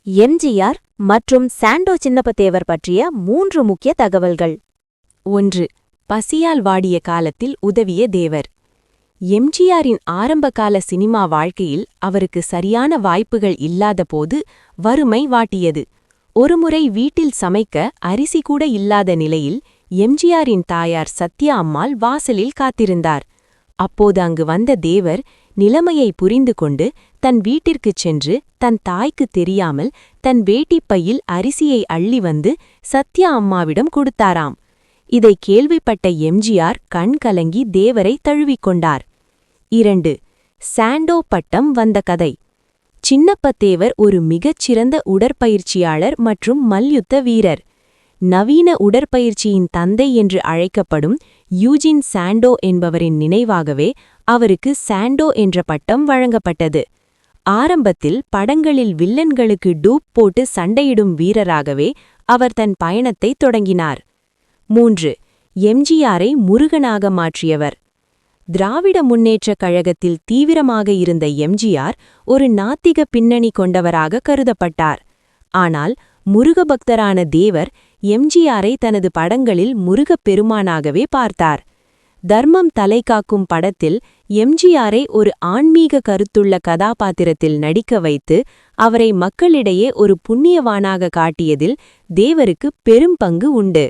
எம்ஜிஆர் மற்றும் சாண்டோ சின்னப்பதேவர் பற்றிய 3 முக்கிய தகவல்கள். 1. பசியால் வாடிய காலத்தில் உதவிய தேவர். எம்ஜிஆரின் ஆரம்பகால சினிமா வாழ்க்கையில் அவருக்கு சரியான வாய்ப்புகள் இல்லாதபோது வறுமை வாட்டியது. ஒருமுறை வீட்டில் சமைக்க அரிசி கூட இல்லாத நிலையில் எம்ஜிஆரின் தாயார் சத்யா அம்மாள் வாசலில் காத்திருந்தார். அப்போது அங்கு வந்த தேவர் நிலைமையை புரிந்து கொண்டு தன் வீட்டிற்குச் சென்று தன் தாய்க்குத் தெரியாமல் தன் வேட்டிப்பையில் அரிசியை அள்ளி வந்து சத்யா அம்மாவிடம் கொடுத்தாராம். இதை கேள்விப்பட்ட எம்ஜிஆர் கண் கலங்கி தேவரை தழுவிக்கொண்டார். 2. சாண்டோ பட்டம் வந்த கதை. சின்னப்பதேவர் ஒரு மிகச்சிறந்த உடற்பயிற்சியாளர் மற்றும் மல்யுத்த வீரர். நவீன உடற்பயிற்சியின் தந்தை என்று அழைக்கப்படும் யூஜின் சாண்டோ என்பவரின் நினைவாகவே அவருக்கு சாண்டோ என்ற பட்டம் வழங்கப்பட்டது. ஆரம்பத்தில் படங்களில் வில்லன்களுக்கு டூப் போட்டு சண்டையிடும் வீரராகவே அவர் தன் பயணத்தை தொடங்கினார். 3. எம்ஜிஆரை முருகனாக மாற்றியவர். திராவிட முன்னேற்றக் கழகத்தில் தீவிரமாக இருந்த எம்ஜிஆர் ஒரு நாத்திக பின்னணி கொண்டவராக கருதப்பட்டார். ஆனால் முருகபக்தரான தேவர் எம்ஜிஆரை தனது படங்களில் முருகப் பெருமானாகவே பார்த்தார். தர்மம் தலைகாக்கும் படத்தில் எம்ஜிஆரை ஒரு ஆன்மீக கருத்துள்ள கதாபாத்திரத்தில் நடிக்க வைத்து அவரை மக்களிடையே ஒரு புண்ணியவானாக காட்டியதில் தேவருக்கு பெரும் பங்கு உண்டு.